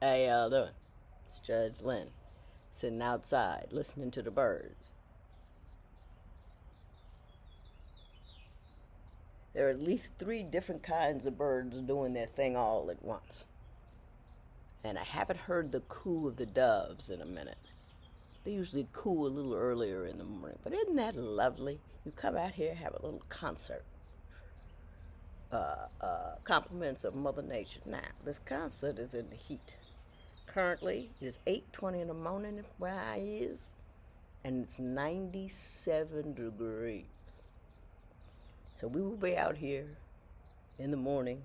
Hey, y'all doing? It's Judge Lynn, sitting outside listening to the birds. There are at least three different kinds of birds doing their thing all at once. And I haven't heard the coo of the doves in a minute. They usually coo a little earlier in the morning, but isn't that lovely? You come out here, have a little concert. Compliments of Mother Nature. Now, this concert is in the heat. Currently, it is 8:20 in the morning where I is, and it's 97 degrees. So we will be out here in the morning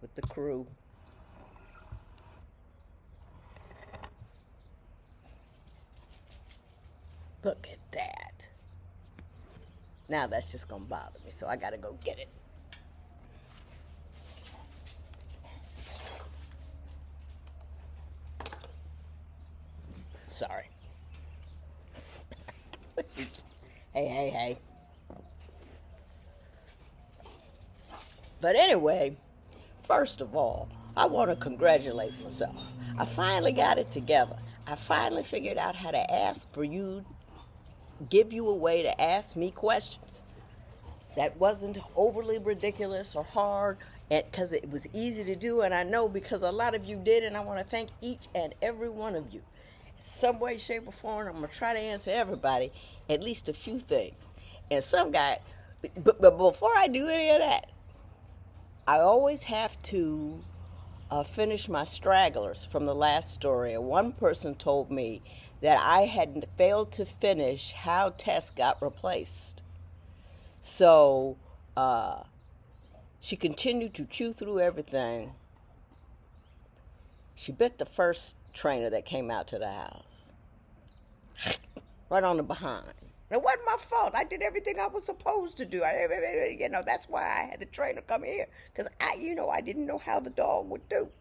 with the crew. Look at that. Now that's just gonna bother me, so I gotta go get it. Sorry. Hey. But anyway, first of all, I want to congratulate myself. I finally got it together. I finally figured out how to ask for you, give you a way to ask me questions. That wasn't overly ridiculous or hard, because it was easy to do, and I know because a lot of you did, and I want to thank each and every one of you. Some way, shape, or form, I'm going to try to answer everybody at least a few things. And some guy, but before I do any of that, I always have to finish my stragglers from the last story. And one person told me that I had failed to finish how Tess got replaced. So she continued to chew through everything. She bit the first trainer that came out to the house. Right on the behind. It wasn't my fault. I did everything I was supposed to do. That's why I had the trainer come here. Because I didn't know how the dog would do.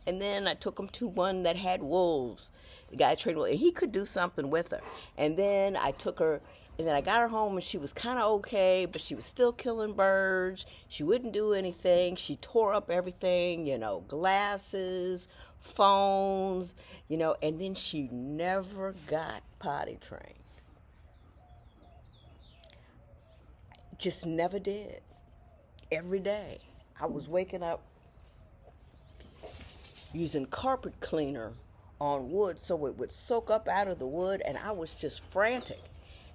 And then I took him to one that had wolves. The guy trained wolves. And he could do something with her. And then I took her, and then I got her home, and she was kind of okay, but she was still killing birds. She wouldn't do anything. She tore up everything, glasses, phones, and then she never got potty trained. Just never did. Every day I was waking up using carpet cleaner on wood so it would soak up out of the wood, and I was just frantic.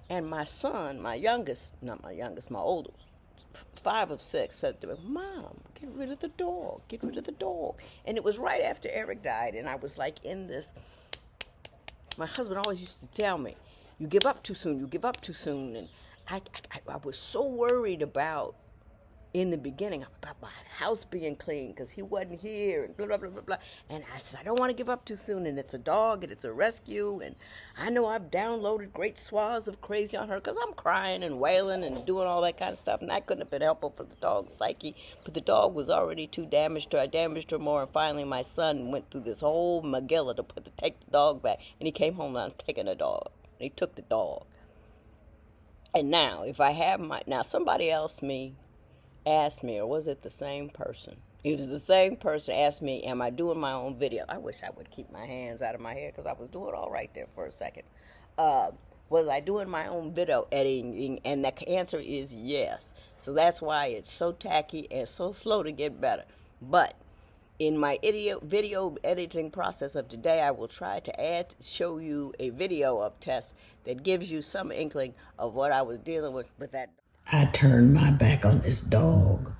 And my son, my youngest, not my youngest, my oldest, 5 of 6, said to me, "Mom, get rid of the dog, get rid of the dog." And it was right after Eric died, and I was like in this. My husband always used to tell me, "You give up too soon, you give up too soon." And I was so worried about, in the beginning, about my house being clean because he wasn't here and blah, blah, blah, blah, blah. And I said, I don't want to give up too soon. And it's a dog and it's a rescue. And I know I've downloaded great swaths of crazy on her because I'm crying and wailing and doing all that kind of stuff. And that couldn't have been helpful for the dog's psyche. But the dog was already too damaged to her. I damaged her more. And finally, my son went through this whole magilla to take the dog back. And he came home and I'm taking the dog. And he took the dog. And now, if I have somebody else asked me, or was it the same person? It was the same person asked me, am I doing my own video? I wish I would keep my hands out of my hair because I was doing all right there for a second. Was I doing my own video editing? And the answer is yes. So that's why it's so tacky and so slow to get better. But in my video editing process of today, I will try to show you a video of Tess that gives you some inkling of what I was dealing with that. I turned my back on this dog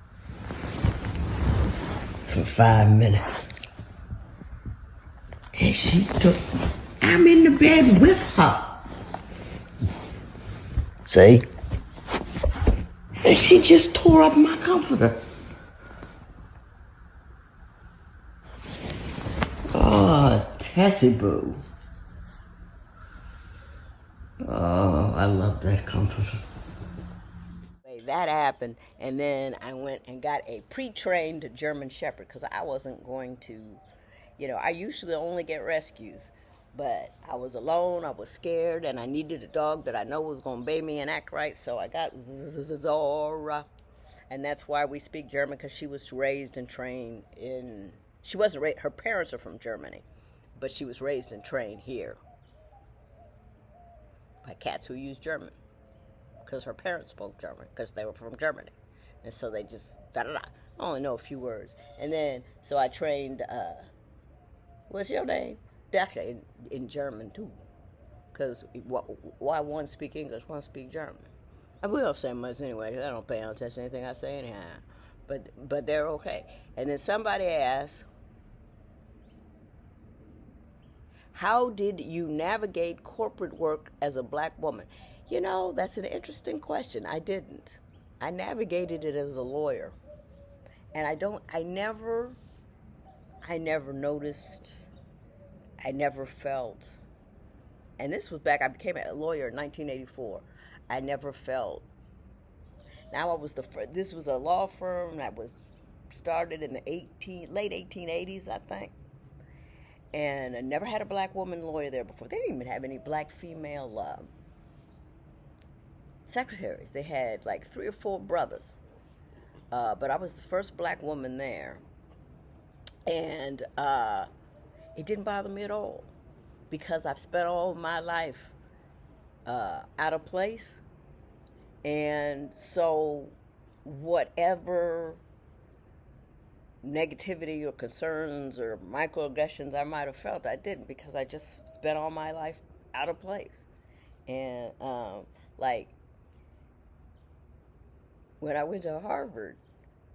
for 5 minutes. And I'm in the bed with her. See? And she just tore up my comforter. Oh, Tessie Boo. Oh, I love that comforter. That happened, and then I went and got a pre-trained German Shepherd because I wasn't going to, I usually only get rescues, but I was alone, I was scared, and I needed a dog that I know was going to obey me and act right, so I got Zora, and that's why we speak German, because she was raised and trained in She wasn't raised, her parents are from Germany, but she was raised and trained here by cats who use German because her parents spoke German because they were from Germany. And so they just, da da da. I only know a few words. And then, so I trained, what's your name? Actually, in German too. Because why one speak English, one speak German? And we don't say much anyway. I don't pay no attention to anything I say anyhow. But they're okay. And then somebody asked, how did you navigate corporate work as a black woman? You know, that's an interesting question. I didn't. I navigated it as a lawyer. And I never noticed, I never felt, and this was back, I became a lawyer in 1984. I never felt, now I was this was a law firm that was started in the late 1880s, I think. And I never had a black woman lawyer there before. They didn't even have any black female secretaries. They had like 3 or 4 brothers. But I was the first black woman there. And it didn't bother me at all because I've spent all my life out of place. And so whatever negativity or concerns or microaggressions I might have felt, I didn't, because I just spent all my life out of place. And like when I went to Harvard,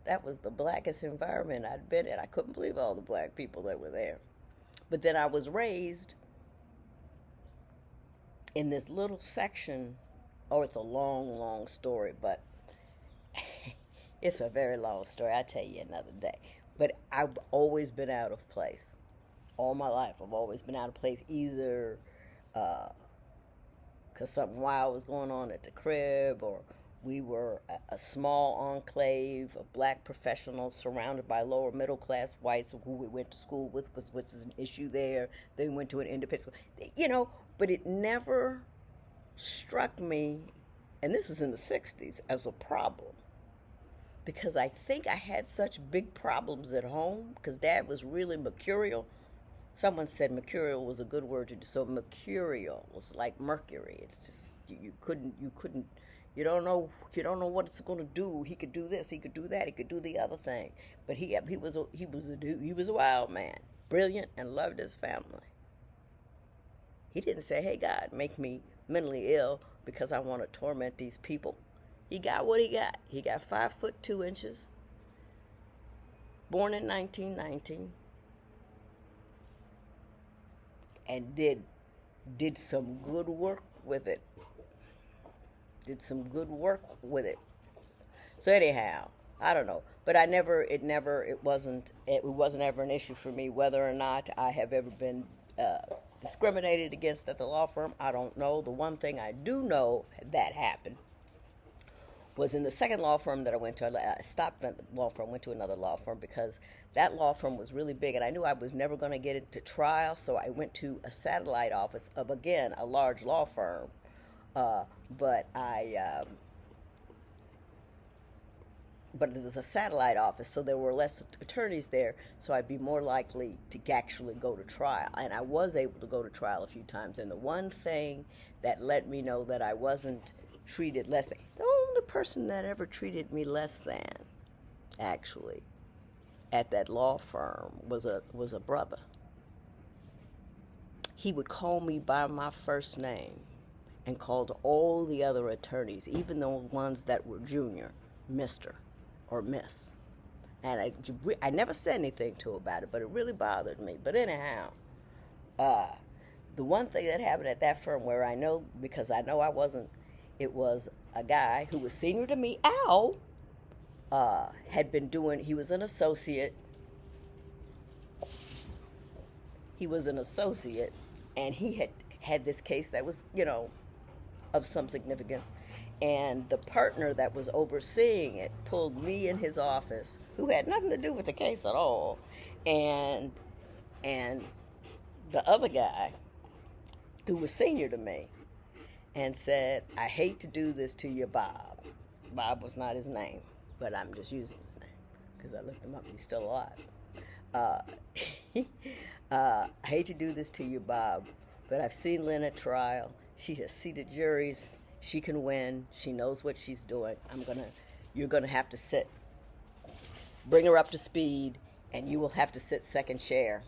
that was the blackest environment I'd been in. I couldn't believe all the black people that were there. But then I was raised in this little section. Oh, it's a long, long story, but it's a very long story. I'll tell you another day. But I've always been out of place. All my life, I've always been out of place, either because something wild was going on at the crib, or we were a small enclave of black professionals surrounded by lower middle class whites who we went to school with, which is an issue there. Then we went to an independent school. You know, but it never struck me, and this was in the 60s, as a problem. Because I think I had such big problems at home, because Dad was really mercurial. Someone said mercurial was a good word to do. So mercurial was like mercury. It's just you don't know what it's going to do. He could do this, he could do that, he could do the other thing. But he was a wild man, brilliant, and loved his family. He didn't say, "Hey God, make me mentally ill because I want to torment these people." He got what he got. He got 5'2", born in 1919, and did some good work with it. So anyhow, I don't know, but it wasn't ever an issue for me whether or not I have ever been discriminated against at the law firm. I don't know. The one thing I do know that happened was in the second law firm that I went to. I stopped at the law firm, went to another law firm, because that law firm was really big, and I knew I was never going to get into trial, so I went to a satellite office of, again, a large law firm. But it was a satellite office, so there were less attorneys there, so I'd be more likely to actually go to trial. And I was able to go to trial a few times, and the one thing that let me know that I wasn't treated less than, the only person that ever treated me less than, actually, at that law firm was a brother. He would call me by my first name and called all the other attorneys, even the ones that were junior, Mr. or Miss. And I never said anything to him about it, but it really bothered me. But anyhow, the one thing that happened at that firm where I know, because I know I wasn't, it was a guy who was senior to me, Al, he was an associate. And he had this case that was, of some significance. And the partner that was overseeing it pulled me in his office, who had nothing to do with the case at all, and the other guy, who was senior to me, and said, "I hate to do this to you, Bob." Bob was not his name, but I'm just using his name because I looked him up. He's still alive. Uh, I hate to do this to you, Bob, but I've seen Lynn at trial. She has seated juries. She can win. She knows what she's doing. You're gonna have to bring her up to speed, and you will have to sit second chair,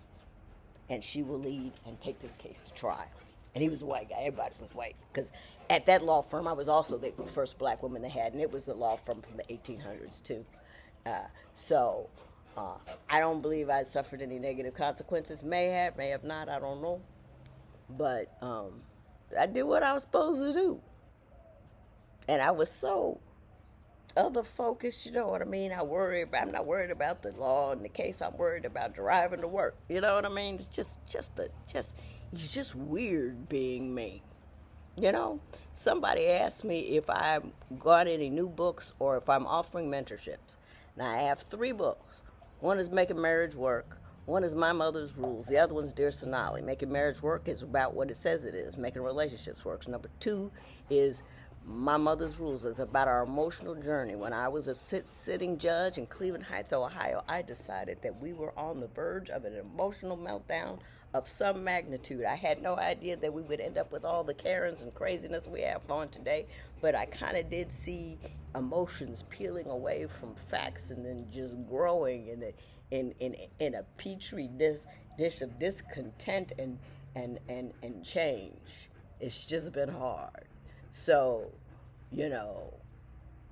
and she will lead and take this case to trial. And he was a white guy. Everybody was white. Because at that law firm, I was also the first black woman they had, and it was a law firm from the 1800s, too. Uh, so I don't believe I suffered any negative consequences. May have not, I don't know. But I did what I was supposed to do. And I was so other focused, you know what I mean? I'm not worried about the law and the case. I'm worried about driving to work. You know what I mean? It's it's just weird being me. You know, somebody asked me if I've got any new books or if I'm offering mentorships. Now I have 3 books. One is Making Marriage Work. One is My Mother's Rules. The other one's Dear Sonali. Making Marriage Work is about what it says it is. Making relationships work. Number 2 is My Mother's Rules. It's about our emotional journey. When I was a sitting judge in Cleveland Heights, Ohio, I decided that we were on the verge of an emotional meltdown of some magnitude. I had no idea that we would end up with all the Karens and craziness we have going today, but I kind of did see emotions peeling away from facts and then just growing in a petri dish of discontent and change. It's just been hard. So, you know,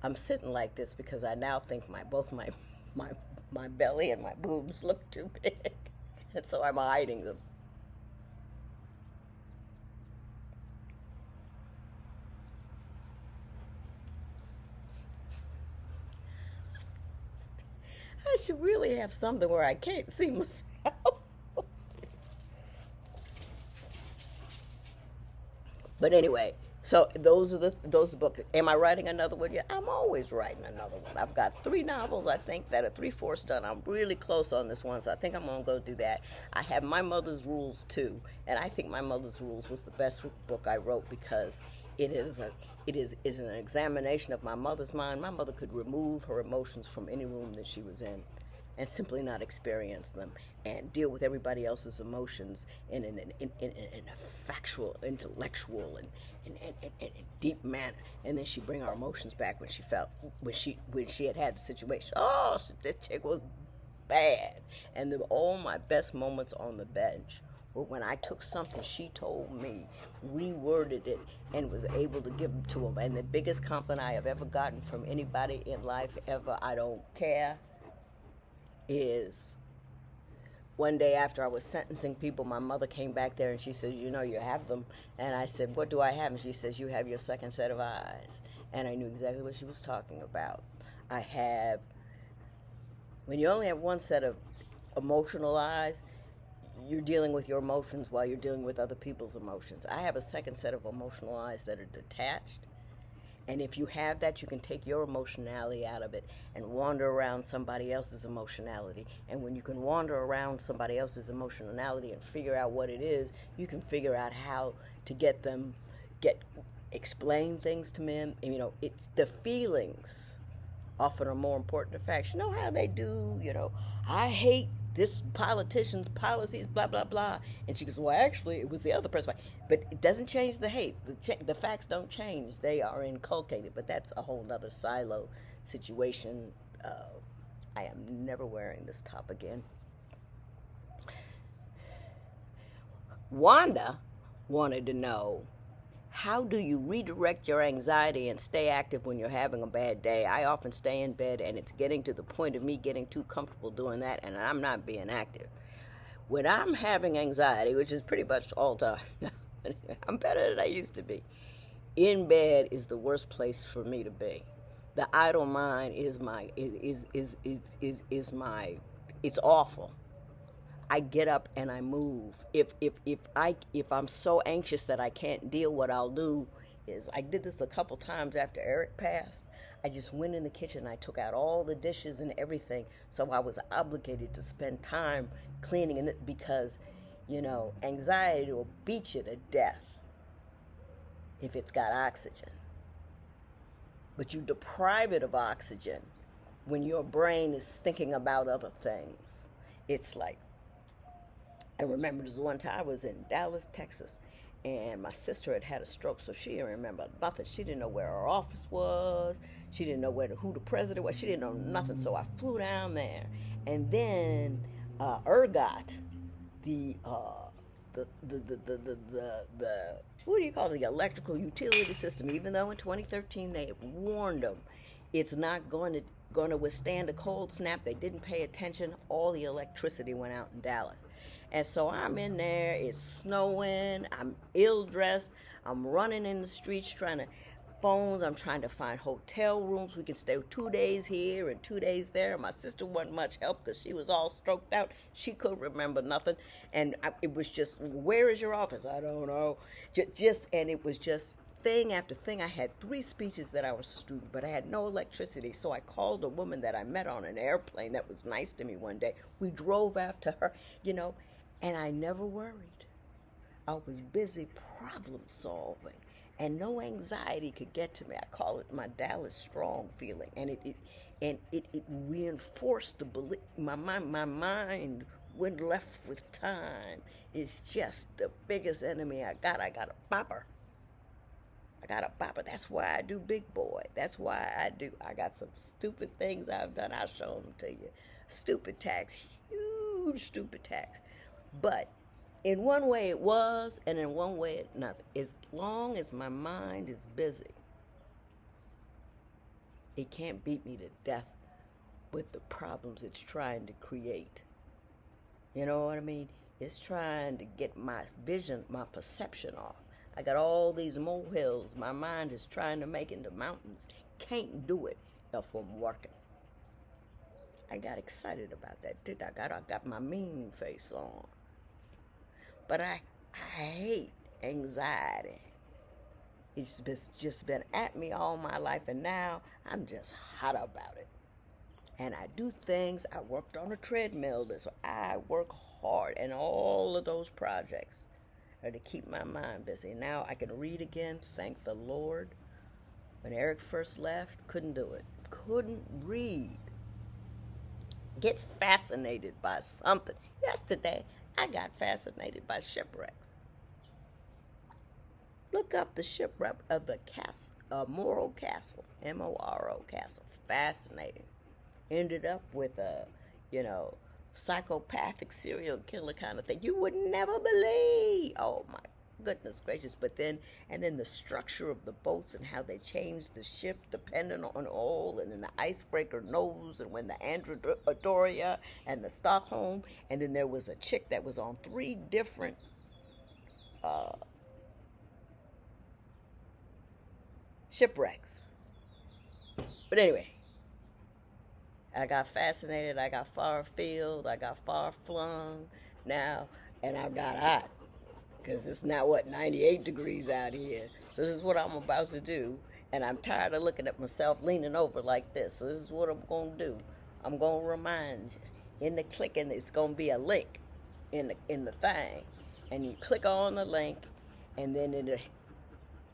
I'm sitting like this because I now think my belly and my boobs look too big, and so I'm hiding them. I should really have something where I can't see myself. But anyway, so those books. Am I writing another one? Yeah, I'm always writing another one. I've got 3 novels, I think, that are 3/4 done. I'm really close on this one, so I think I'm gonna go do that. I have My Mother's Rules too, and I think My Mother's Rules was the best book I wrote because it is an examination of my mother's mind. My mother could remove her emotions from any room that she was in and simply not experience them and deal with everybody else's emotions in a factual, intellectual, and deep manner. And then she'd bring our emotions back when she had the situation. Oh, that chick was bad. And all my best moments on the bench were when I took something she told me, reworded it, and was able to give it to them. And the biggest compliment I have ever gotten from anybody in life ever, I don't care, is one day after I was sentencing people, my mother came back there and she said, "You know, you have them." And I said, "What do I have?" And she says, "You have your second set of eyes." And I knew exactly what she was talking about. I have, when you only have one set of emotional eyes, you're dealing with your emotions while you're dealing with other people's emotions. I have a second set of emotional eyes that are detached. And if you have that, you can take your emotionality out of it and wander around somebody else's emotionality. And when you can wander around somebody else's emotionality and figure out what it is, you can figure out how to get explain things to men. And, you know, it's the feelings often are more important than facts. You know how they do, you know, I hate this politician's policies, blah, blah, blah. And she goes, well, actually, it was the other person. But it doesn't change the hate. The facts don't change. They are inculcated. But that's a whole other silo situation. I am never wearing this top again. Wanda wanted to know, how do you redirect your anxiety and stay active when you're having a bad day? I often stay in bed and it's getting to the point of me getting too comfortable doing that and I'm not being active. When I'm having anxiety, which is pretty much all the time, I'm better than I used to be. In bed is the worst place for me to be. The idle mind is my, it's awful. I get up and I move. If I'm so anxious that I can't deal, what I'll do is, I did this a couple times after Eric passed. I just went in the kitchen. I took out all the dishes and everything, so I was obligated to spend time cleaning it because, you know, anxiety will beat you to death if it's got oxygen. But you deprive it of oxygen when your brain is thinking about other things. It's like, I remember this one time I was in Dallas, Texas, and my sister had had a stroke, so she didn't remember nothing. She didn't know where her office was. She didn't know who the president was. She didn't know nothing. So I flew down there, and then ERGOT, the what do you call it? The electrical utility system. Even though in 2013 they warned them, it's not going to withstand a cold snap. They didn't pay attention. All the electricity went out in Dallas. And so I'm in there, it's snowing, I'm ill-dressed, I'm running in the streets I'm trying to find hotel rooms. We can stay 2 days here and 2 days there. My sister wasn't much help because she was all stroked out. She couldn't remember nothing. And it was just, where is your office? I don't know. And it was just thing after thing. I had 3 speeches that I was student, but I had no electricity. So I called a woman that I met on an airplane that was nice to me one day. We drove out to her, and I never worried. I was busy problem solving, and no anxiety could get to me. I call it my Dallas strong feeling, and it reinforced the belief. My mind, when left with time, is just the biggest enemy I got. I got a bopper. That's why I do Big Boy. That's why I got some stupid things I've done. I'll show them to you. Stupid tax, huge stupid tax. But in one way it was, and in one way it nothing. As long as my mind is busy, it can't beat me to death with the problems it's trying to create. You know what I mean? It's trying to get my vision, my perception off. I got all these molehills my mind is trying to make into mountains. Can't do it if I'm working. I got excited about that, didn't I? I got my mean face on. But I hate anxiety. It's just been at me all my life, and now I'm just hot about it. And I do things. I worked on a treadmill. I work hard, and all of those projects are to keep my mind busy. Now I can read again, thank the Lord. When Eric first left, couldn't do it. Couldn't read. Get fascinated by something. Yesterday, I got fascinated by shipwrecks. Look up the shipwreck of the Morro Castle, M-O-R-O Castle. Fascinating. Ended up with a, psychopathic serial killer kind of thing. You would never believe. Oh my goodness gracious. But then the structure of the boats and how they changed the ship depending on oil, and then the icebreaker nose, and when the Androdoria and the Stockholm, and then there was a chick that was on 3 different shipwrecks. But anyway, I got fascinated, I got far afield, I got far flung now, and I got hot. Because it's now, 98 degrees out here. So this is what I'm about to do. And I'm tired of looking at myself leaning over like this. So this is what I'm going to do. I'm going to remind you. In the clicking, it's going to be a link in the thing. And you click on the link, and then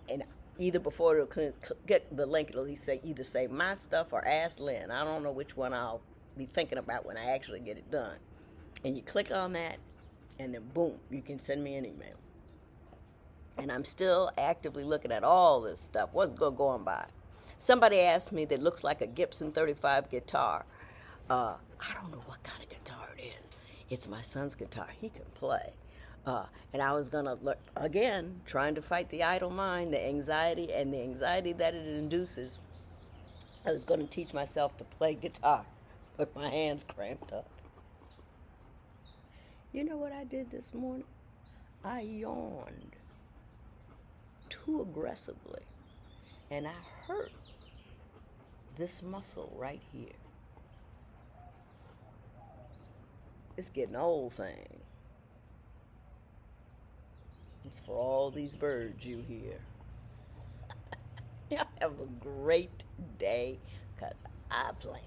and either before it'll get the link, it'll either say my stuff or Ask Lynn. I don't know which one I'll be thinking about when I actually get it done. And you click on that, and then boom, you can send me an email. And I'm still actively looking at all this stuff. What's going by? Somebody asked me that looks like a Gibson 35 guitar. I don't know what kind of guitar it is. It's my son's guitar. He can play. And I was going to, again, trying to fight the idle mind, the anxiety that it induces. I was going to teach myself to play guitar, but my hands cramped up. You know what I did this morning? I yawned too aggressively, and I hurt this muscle right here. It's getting old thing. It's for all these birds you hear. Y'all have a great day, because I plan